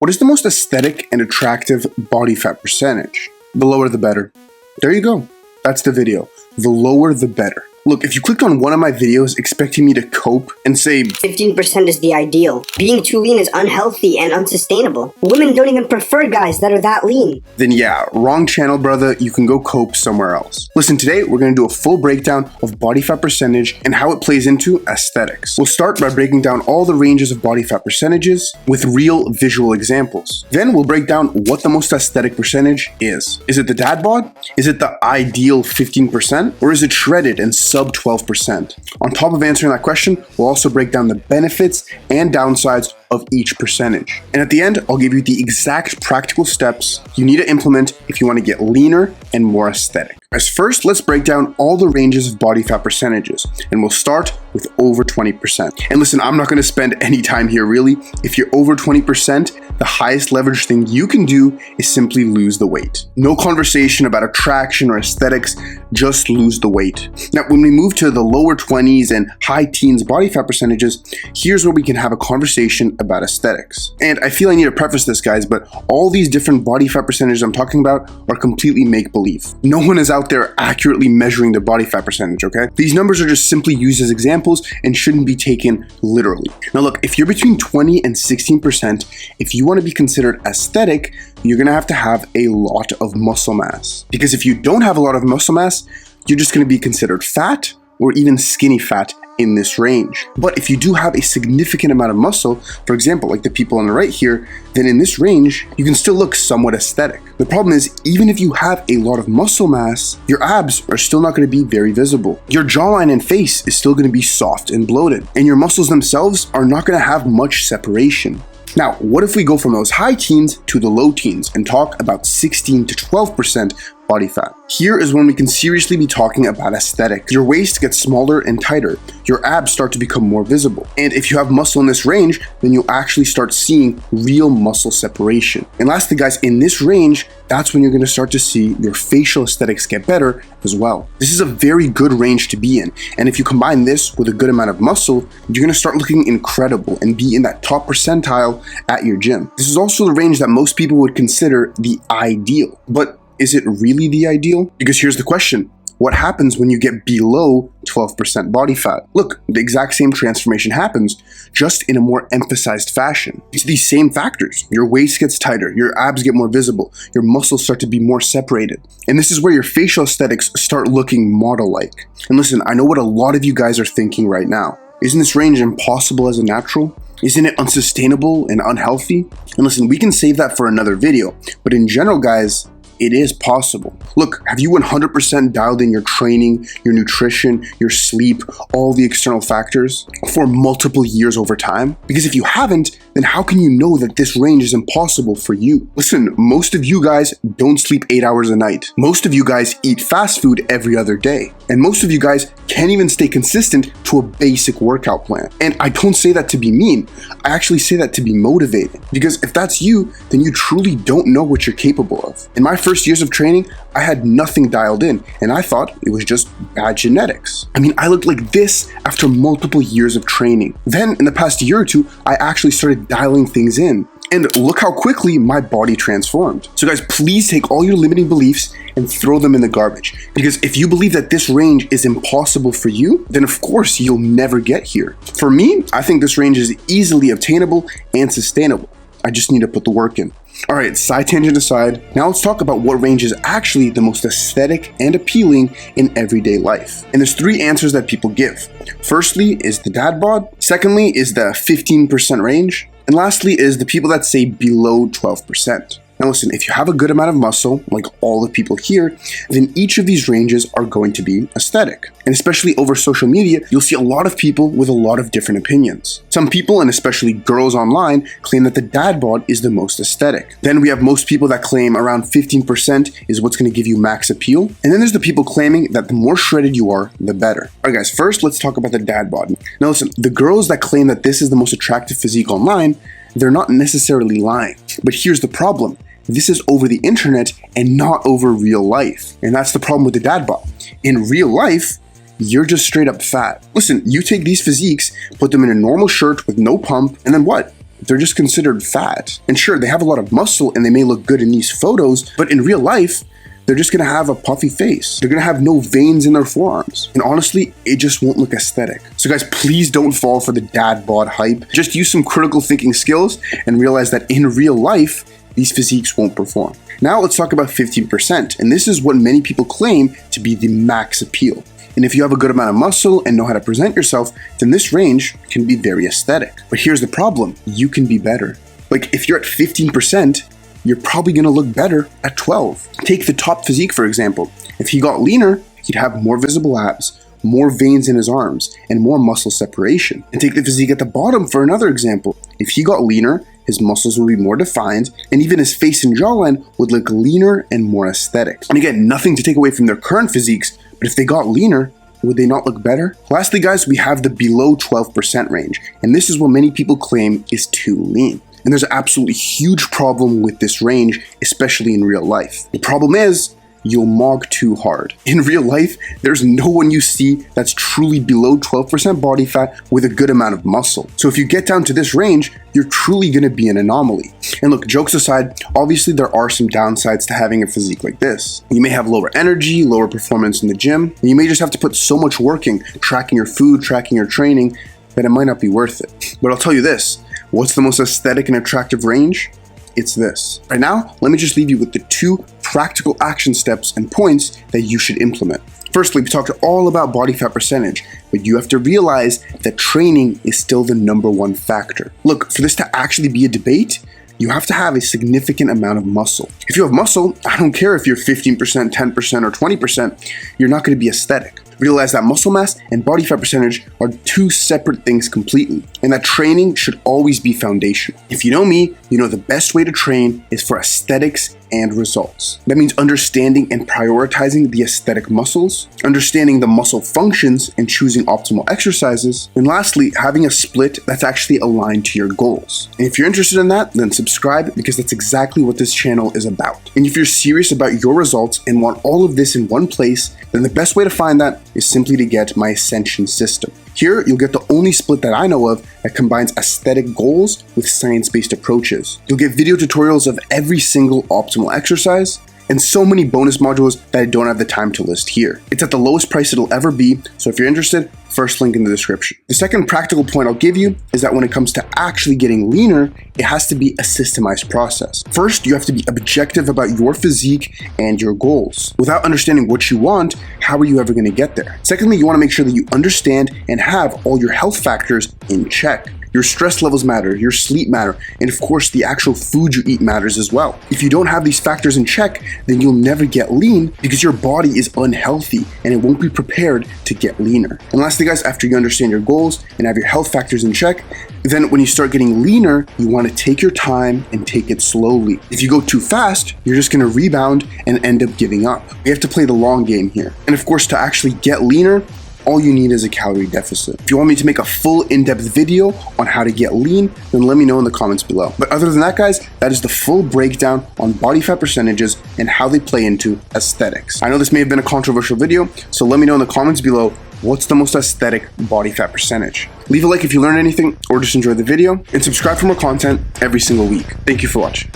What is the most aesthetic and attractive body fat percentage? The lower the better. There you go. That's the video. The lower the better. Look, if you clicked on one of my videos expecting me to cope and say 15% is the ideal, being too lean is unhealthy and unsustainable. Women don't even prefer guys that are that lean. Then yeah, wrong channel, brother. You can go cope somewhere else. Listen, today we're going to do a full breakdown of body fat percentage and how it plays into aesthetics. We'll start by breaking down all the ranges of body fat percentages with real visual examples. Then we'll break down what the most aesthetic percentage is. Is it the dad bod? Is it the ideal 15%? Or is it shredded and sub 12%? On top of answering that question, we'll also break down the benefits and downsides of each percentage. And at the end, I'll give you the exact practical steps you need to implement if you want to get leaner and more aesthetic. As first, let's break down all the ranges of body fat percentages, and we'll start with over 20%. And listen, I'm not going to spend any time here really. If you're over 20%, the highest leverage thing you can do is simply lose the weight. No conversation about attraction or aesthetics, just lose the weight. Now, when we move to the lower 20s and high teens body fat percentages, here's where we can have a conversation about aesthetics. And I feel I need to preface this, guys, but all these different body fat percentages I'm talking about are completely make-believe. No one is out there accurately measuring their body fat percentage, okay? These numbers are just simply used as examples and shouldn't be taken literally. Now look, if you're between 20 and 16%, if you want to be considered aesthetic, you're gonna have to have a lot of muscle mass. Because if you don't have a lot of muscle mass, you're just gonna be considered fat or even skinny fat in this range. But if you do have a significant amount of muscle, for example, like the people on the right here, then in this range, you can still look somewhat aesthetic. The problem is, even if you have a lot of muscle mass, your abs are still not going to be very visible. Your jawline and face is still going to be soft and bloated, and your muscles themselves are not going to have much separation. Now, what if we go from those high teens to the low teens and talk about 16 to 12% body fat? Here is when we can seriously be talking about aesthetic. Your waist gets smaller and tighter. Your abs start to become more visible. And if you have muscle in this range, then you'll actually start seeing real muscle separation. And lastly, guys, in this range, that's when you're going to start to see your facial aesthetics get better as well. This is a very good range to be in. And if you combine this with a good amount of muscle, you're going to start looking incredible and be in that top percentile at your gym. This is also the range that most people would consider the ideal. But is it really the ideal? Because here's the question. What happens when you get below 12% body fat? Look, the exact same transformation happens, just in a more emphasized fashion. It's these same factors. Your waist gets tighter, your abs get more visible, your muscles start to be more separated. And this is where your facial aesthetics start looking model-like. And listen, I know what a lot of you guys are thinking right now. Isn't this range impossible as a natural? Isn't it unsustainable and unhealthy? And listen, we can save that for another video, but in general, guys, it is possible. Look, have you 100% dialed in your training, your nutrition, your sleep, all the external factors for multiple years over time? Because if you haven't, then how can you know that this range is impossible for you? Listen, most of you guys don't sleep 8 hours a night. Most of you guys eat fast food every other day. And most of you guys can't even stay consistent to a basic workout plan. And I don't say that to be mean. I actually say that to be motivating. Because if that's you, then you truly don't know what you're capable of. In my first years of training, I had nothing dialed in, and I thought it was just bad genetics. I mean, I looked like this after multiple years of training. Then, in the past year or two, I actually started dialing things in. And look how quickly my body transformed. So guys, please take all your limiting beliefs and throw them in the garbage. Because if you believe that this range is impossible for you, then of course you'll never get here. For me, I think this range is easily obtainable and sustainable. I just need to put the work in. All right, side tangent aside, now let's talk about what range is actually the most aesthetic and appealing in everyday life. And there's 3 answers that people give. Firstly is the dad bod. Secondly is the 15% range. And lastly is the people that say below 12%. Now listen, if you have a good amount of muscle, like all the people here, then each of these ranges are going to be aesthetic. And especially over social media, you'll see a lot of people with a lot of different opinions. Some people, and especially girls online, claim that the dad bod is the most aesthetic. Then we have most people that claim around 15% is what's going to give you max appeal. And then there's the people claiming that the more shredded you are, the better. All right guys, first let's talk about the dad bod. Now listen, the girls that claim that this is the most attractive physique online, they're not necessarily lying. But here's the problem. This is over the internet and not over real life. And that's the problem with the dad bod. In real life, you're just straight up fat. Listen, you take these physiques, put them in a normal shirt with no pump, and then what? they're just considered fat. And sure, they have a lot of muscle and they may look good in these photos, but in real life, they're just gonna have a puffy face. They're gonna have no veins in their forearms. And honestly, it just won't look aesthetic. So guys, please don't fall for the dad bod hype. Just use some critical thinking skills and realize that in real life, these physiques won't perform. Now let's talk about 15%. And this is what many people claim to be the max appeal. And if you have a good amount of muscle and know how to present yourself, then this range can be very aesthetic. But here's the problem, you can be better. Like if you're at 15%, you're probably gonna look better at 12. Take the top physique, for example. If he got leaner, he'd have more visible abs, more veins in his arms, and more muscle separation. And take the physique at the bottom for another example. If he got leaner, his muscles would be more defined, and even his face and jawline would look leaner and more aesthetic. And again, nothing to take away from their current physiques, but if they got leaner, would they not look better? Lastly, guys, we have the below 12% range, and this is what many people claim is too lean. And there's an absolutely huge problem with this range, especially in real life. The problem is, you'll mog too hard. In real life, there's no one you see that's truly below 12% body fat with a good amount of muscle. So if you get down to this range, you're truly gonna be an anomaly. And look, jokes aside, obviously there are some downsides to having a physique like this. You may have lower energy, lower performance in the gym, and you may just have to put so much work in, tracking your food, tracking your training, that it might not be worth it. But I'll tell you this, what's the most aesthetic and attractive range? It's this. Right now, let me just leave you with the 2 practical action steps and points that you should implement. Firstly, we talked all about body fat percentage, but you have to realize that training is still the #1 factor. Look, for this to actually be a debate, you have to have a significant amount of muscle. If you have muscle, I don't care if you're 15%, 10%, or 20%, you're not gonna be aesthetic. Realize that muscle mass and body fat percentage are 2 separate things completely, and that training should always be foundational. If you know me, you know the best way to train is for aesthetics and results. That means understanding and prioritizing the aesthetic muscles, understanding the muscle functions and choosing optimal exercises, and lastly, having a split that's actually aligned to your goals. And if you're interested in that, then subscribe, because that's exactly what this channel is about. And if you're serious about your results and want all of this in one place, then the best way to find that is simply to get my Ascension System. Here, you'll get the only split that I know of that combines aesthetic goals with science-based approaches. You'll get video tutorials of every single optimal exercise, and so many bonus modules that I don't have the time to list here. It's at the lowest price it'll ever be, so if you're interested, first link in the description. The second practical point I'll give you is that when it comes to actually getting leaner, it has to be a systemized process. First, you have to be objective about your physique and your goals. Without understanding what you want, how are you ever gonna get there? Secondly, you wanna make sure that you understand and have all your health factors in check. Your stress levels matter, your sleep matter, and of course the actual food you eat matters as well. If you don't have these factors in check, then you'll never get lean because your body is unhealthy and it won't be prepared to get leaner. And lastly guys, after you understand your goals and have your health factors in check, then when you start getting leaner, you want to take your time and take it slowly. If you go too fast, you're just going to rebound and end up giving up. You have to play the long game here. And of course, to actually get leaner, all you need is a calorie deficit. If you want me to make a full in-depth video on how to get lean, then let me know in the comments below. But other than that guys, that is the full breakdown on body fat percentages and how they play into aesthetics. I know this may have been a controversial video, so let me know in the comments below, what's the most aesthetic body fat percentage? Leave a like if you learned anything or just enjoyed the video, and subscribe for more content every single week. Thank you for watching.